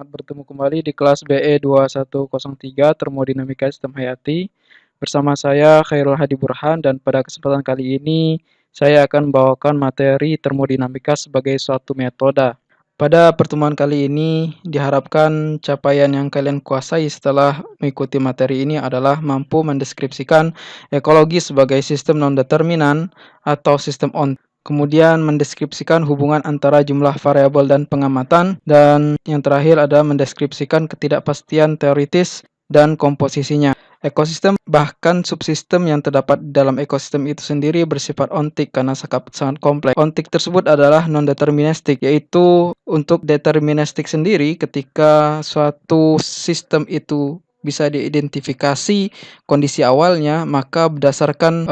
Selamat bertemu kembali di kelas BE 2103 Termodinamika Sistem Hayati. Bersama saya Khairul Hadi Burhan dan pada kesempatan kali ini saya akan membawakan materi termodinamika sebagai suatu metode. Pada pertemuan kali ini diharapkan capaian yang kalian kuasai setelah mengikuti materi ini adalah mampu mendeskripsikan ekologi sebagai sistem non-determinan atau sistem on. Kemudian mendeskripsikan hubungan antara jumlah variabel dan pengamatan, dan yang terakhir adalah mendeskripsikan ketidakpastian teoritis dan komposisinya. Ekosistem bahkan subsistem yang terdapat dalam ekosistem itu sendiri bersifat ontik karena sangat kompleks. Ontik tersebut adalah non-deterministik, yaitu untuk deterministik sendiri ketika suatu sistem itu bisa diidentifikasi kondisi awalnya, maka berdasarkan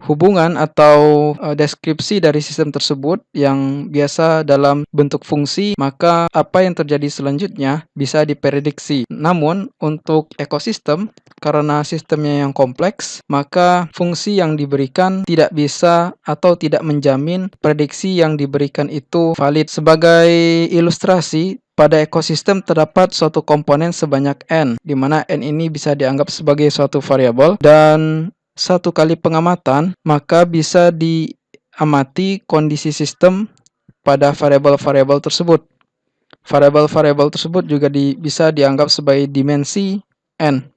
hubungan atau deskripsi dari sistem tersebut yang biasa dalam bentuk fungsi, maka apa yang terjadi selanjutnya bisa diprediksi. Namun untuk ekosistem, karena sistemnya yang kompleks, maka fungsi yang diberikan tidak bisa atau tidak menjamin prediksi yang diberikan itu valid. Sebagai ilustrasi, pada ekosistem terdapat suatu komponen sebanyak N, di mana N ini bisa dianggap sebagai suatu variabel, dan satu kali pengamatan, maka bisa diamati kondisi sistem pada variabel-variabel tersebut. Variabel-variabel tersebut juga bisa dianggap sebagai dimensi N.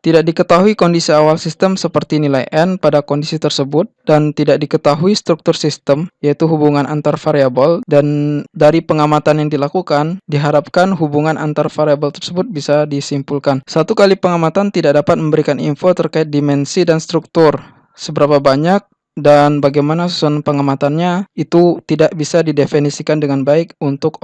Tidak diketahui kondisi awal sistem seperti nilai N pada kondisi tersebut, dan tidak diketahui struktur sistem, yaitu hubungan antar variabel, dan dari pengamatan yang dilakukan, diharapkan hubungan antar variabel tersebut bisa disimpulkan. Satu kali pengamatan tidak dapat memberikan info terkait dimensi dan struktur. Seberapa banyak dan bagaimana susunan pengamatannya itu tidak bisa didefinisikan dengan baik untuk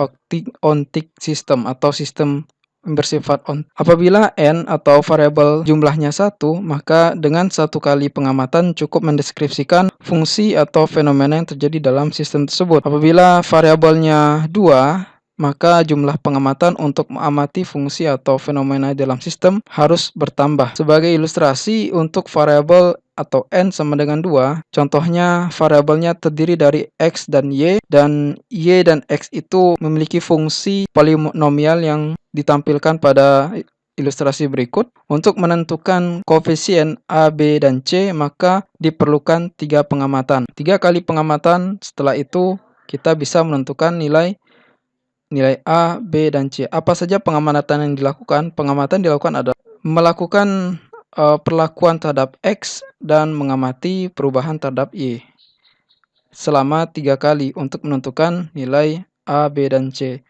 ontic system atau sistem bersifat on. Apabila N atau variabel jumlahnya 1, maka dengan satu kali pengamatan cukup mendeskripsikan fungsi atau fenomena yang terjadi dalam sistem tersebut. Apabila variabelnya 2, maka jumlah pengamatan untuk mengamati fungsi atau fenomena dalam sistem harus bertambah. Sebagai ilustrasi, untuk variabel atau N sama dengan 2, contohnya variabelnya terdiri dari X dan Y dan X itu memiliki fungsi polinomial yang ditampilkan pada ilustrasi berikut. Untuk menentukan koefisien A, B, dan C, maka diperlukan 3 pengamatan. 3 kali pengamatan, setelah itu kita bisa menentukan nilai A, B, dan C. Apa saja pengamatan yang dilakukan? Pengamatan dilakukan adalah melakukan perlakuan terhadap X dan mengamati perubahan terhadap Y selama 3 kali untuk menentukan nilai A, B, dan C.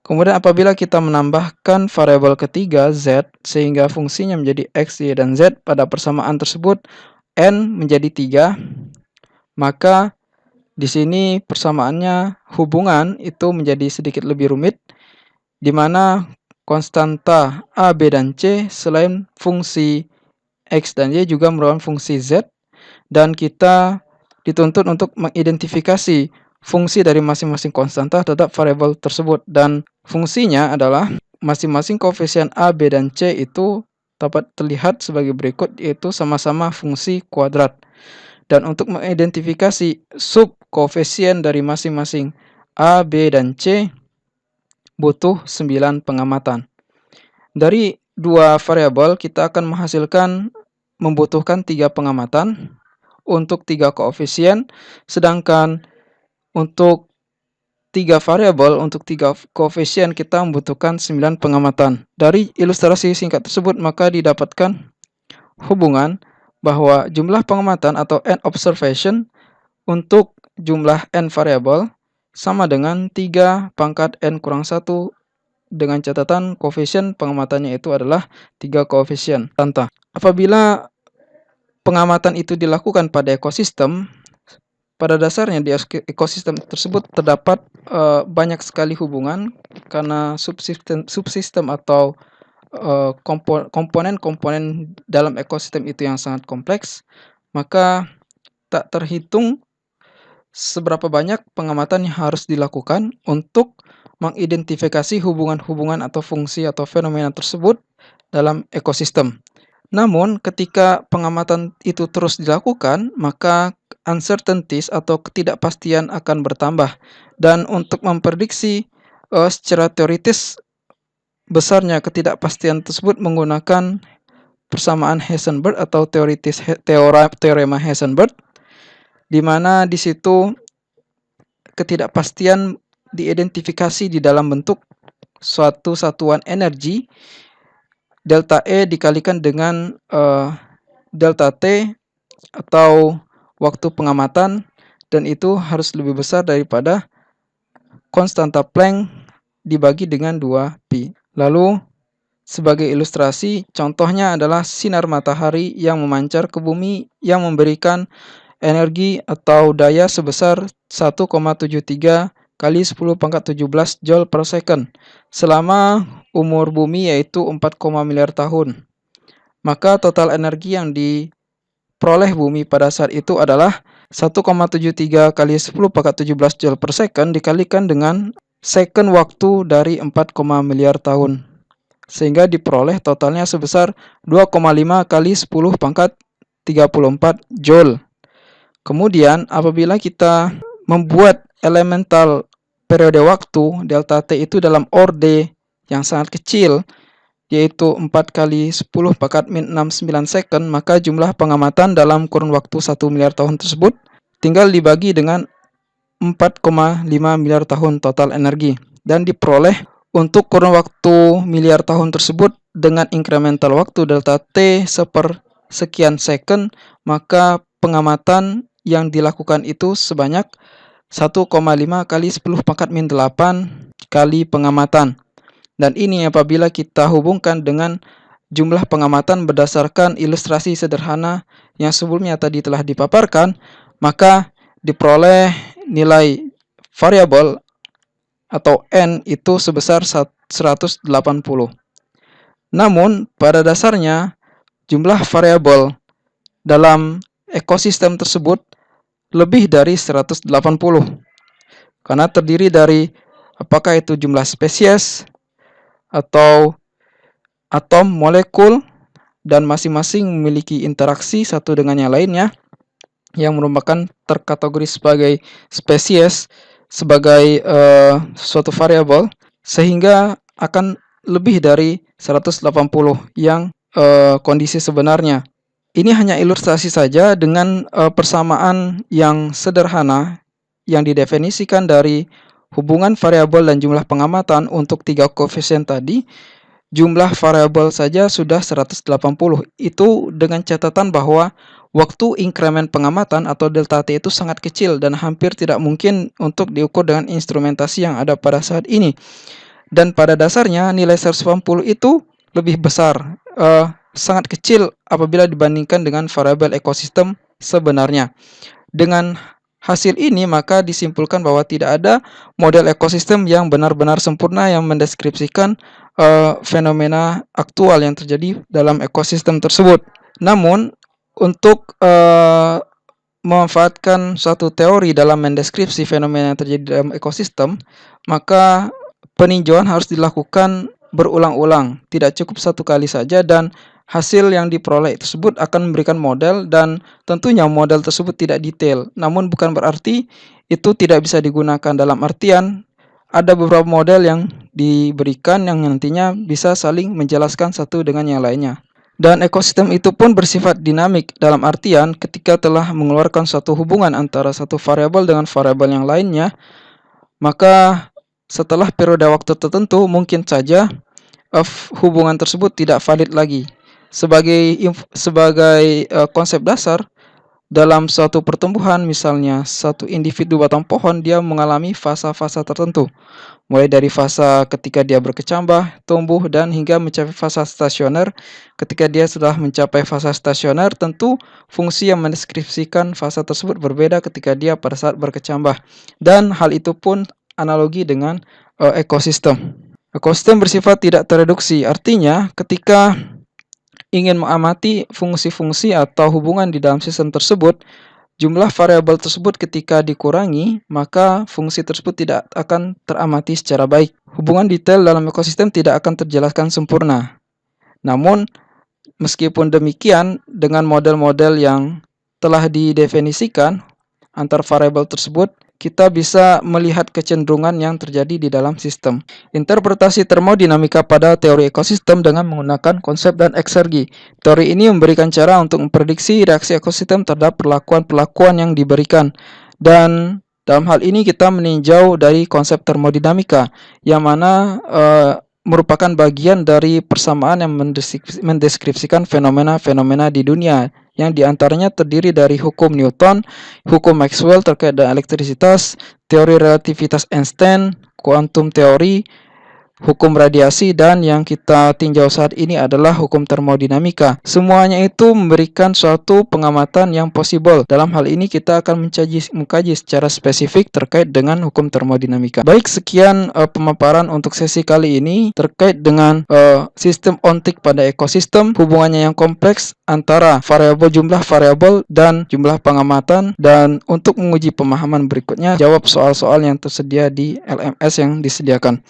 Kemudian apabila kita menambahkan variabel ketiga Z sehingga fungsinya menjadi X, Y, dan Z pada persamaan tersebut N menjadi 3, maka di sini persamaannya hubungan itu menjadi sedikit lebih rumit, di mana konstanta A, B, dan C selain fungsi X dan Y juga merupakan fungsi Z, dan kita dituntut untuk mengidentifikasi fungsi dari masing-masing konstanta terhadap variabel tersebut, dan fungsinya adalah masing-masing koefisien A, B, dan C itu dapat terlihat sebagai berikut, yaitu sama-sama fungsi kuadrat. Dan untuk mengidentifikasi sub koefisien dari masing-masing A, B, dan C butuh 9 pengamatan. Dari 2 variabel kita akan membutuhkan 3 pengamatan untuk 3 koefisien, sedangkan untuk 3 variabel, untuk 3 koefisien kita membutuhkan 9 pengamatan. Dari ilustrasi singkat tersebut maka didapatkan hubungan bahwa jumlah pengamatan atau N observation untuk jumlah N variabel sama dengan 3 pangkat N kurang 1, dengan catatan koefisien pengamatannya itu adalah 3 koefisien. Contoh, apabila pengamatan itu dilakukan pada ekosistem, pada dasarnya di ekosistem tersebut terdapat banyak sekali hubungan karena subsistem atau komponen-komponen dalam ekosistem itu yang sangat kompleks, maka tak terhitung seberapa banyak pengamatan yang harus dilakukan untuk mengidentifikasi hubungan-hubungan atau fungsi atau fenomena tersebut dalam ekosistem. Namun, ketika pengamatan itu terus dilakukan, maka uncertainties atau ketidakpastian akan bertambah. Dan untuk memprediksi secara teoritis besarnya ketidakpastian tersebut menggunakan persamaan Heisenberg atau teorema Heisenberg, di mana di situ ketidakpastian diidentifikasi di dalam bentuk suatu satuan energi delta E dikalikan dengan delta T atau waktu pengamatan, dan itu harus lebih besar daripada konstanta Planck dibagi dengan 2pi. Lalu sebagai ilustrasi, contohnya adalah sinar matahari yang memancar ke bumi yang memberikan energi atau daya sebesar 1,73 kali 10 pangkat 17 Joule per second selama umur bumi yaitu 4, miliar tahun. Maka total energi yang diperoleh bumi pada saat itu adalah 1,73 kali 10 pangkat 17 Joule per second dikalikan dengan second waktu dari 4, miliar tahun. Sehingga diperoleh totalnya sebesar 2,5 kali 10 pangkat 34 Joule. Kemudian apabila kita membuat elemental periode waktu delta T itu dalam orde yang sangat kecil, yaitu 4 kali 10 pangkat min 69 second, maka jumlah pengamatan dalam kurun waktu 1 miliar tahun tersebut tinggal dibagi dengan 4,5 miliar tahun total energi, dan diperoleh untuk kurun waktu miliar tahun tersebut dengan incremental waktu delta T sepersekian second, maka pengamatan yang dilakukan itu sebanyak 1,5 kali 10 pangkat min 8 kali pengamatan. Dan ini apabila kita hubungkan dengan jumlah pengamatan berdasarkan ilustrasi sederhana yang sebelumnya tadi telah dipaparkan, maka diperoleh nilai variabel atau N itu sebesar 180. Namun pada dasarnya jumlah variabel dalam ekosistem tersebut lebih dari 180, karena terdiri dari apakah itu jumlah spesies atau atom, molekul, dan masing-masing memiliki interaksi satu dengan yang lainnya yang merupakan terkategori sebagai spesies sebagai suatu variabel, sehingga akan lebih dari 180 yang kondisi sebenarnya. Ini hanya ilustrasi saja dengan persamaan yang sederhana yang didefinisikan dari hubungan variabel dan jumlah pengamatan untuk 3 koefisien tadi. Jumlah variabel saja sudah 180. Itu dengan catatan bahwa waktu increment pengamatan atau delta T itu sangat kecil dan hampir tidak mungkin untuk diukur dengan instrumentasi yang ada pada saat ini. Dan pada dasarnya nilai 180 itu lebih besar, sangat kecil apabila dibandingkan dengan variabel ekosistem sebenarnya. Dengan hasil ini maka disimpulkan bahwa tidak ada model ekosistem yang benar-benar sempurna yang mendeskripsikan fenomena aktual yang terjadi dalam ekosistem tersebut. Namun untuk memanfaatkan suatu teori dalam mendeskripsi fenomena yang terjadi dalam ekosistem, maka peninjauan harus dilakukan berulang-ulang, tidak cukup satu kali saja, dan hasil yang diperoleh tersebut akan memberikan model, dan tentunya model tersebut tidak detail. Namun bukan berarti itu tidak bisa digunakan, dalam artian ada beberapa model yang diberikan yang nantinya bisa saling menjelaskan satu dengan yang lainnya. Dan ekosistem itu pun bersifat dinamik, dalam artian ketika telah mengeluarkan suatu hubungan antara satu variabel dengan variabel yang lainnya, maka setelah periode waktu tertentu mungkin saja hubungan tersebut tidak valid lagi. Sebagai konsep dasar dalam suatu pertumbuhan, misalnya satu individu batang pohon, dia mengalami fasa-fasa tertentu, mulai dari fasa ketika dia berkecambah, tumbuh, dan hingga mencapai fasa stasioner. Ketika dia sudah mencapai fasa stasioner, tentu fungsi yang mendeskripsikan fasa tersebut berbeda ketika dia pada saat berkecambah, dan hal itu pun analogi dengan ekosistem. Ekosistem bersifat tidak tereduksi, artinya ketika ingin mengamati fungsi-fungsi atau hubungan di dalam sistem tersebut, jumlah variabel tersebut ketika dikurangi, maka fungsi tersebut tidak akan teramati secara baik. Hubungan detail dalam ekosistem tidak akan terjelaskan sempurna. Namun, meskipun demikian, dengan model-model yang telah didefinisikan antar variabel tersebut, kita bisa melihat kecenderungan yang terjadi di dalam sistem. Interpretasi termodinamika pada teori ekosistem dengan menggunakan konsep dan eksergi. Teori ini memberikan cara untuk memprediksi reaksi ekosistem terhadap perlakuan-perlakuan yang diberikan. Dan dalam hal ini kita meninjau dari konsep termodinamika, yang mana merupakan bagian dari persamaan yang mendeskripsikan fenomena-fenomena di dunia, yang diantaranya terdiri dari hukum Newton, hukum Maxwell terkait dengan elektrisitas, teori relativitas Einstein, kuantum teori, hukum radiasi, dan yang kita tinjau saat ini adalah hukum termodinamika. Semuanya itu memberikan suatu pengamatan yang possible. Dalam hal ini kita akan mengkaji secara spesifik terkait dengan hukum termodinamika. Baik, sekian pemaparan untuk sesi kali ini terkait dengan sistem ontik pada ekosistem, hubungannya yang kompleks antara jumlah variabel dan jumlah pengamatan. Dan untuk menguji pemahaman berikutnya, jawab soal-soal yang tersedia di LMS yang disediakan.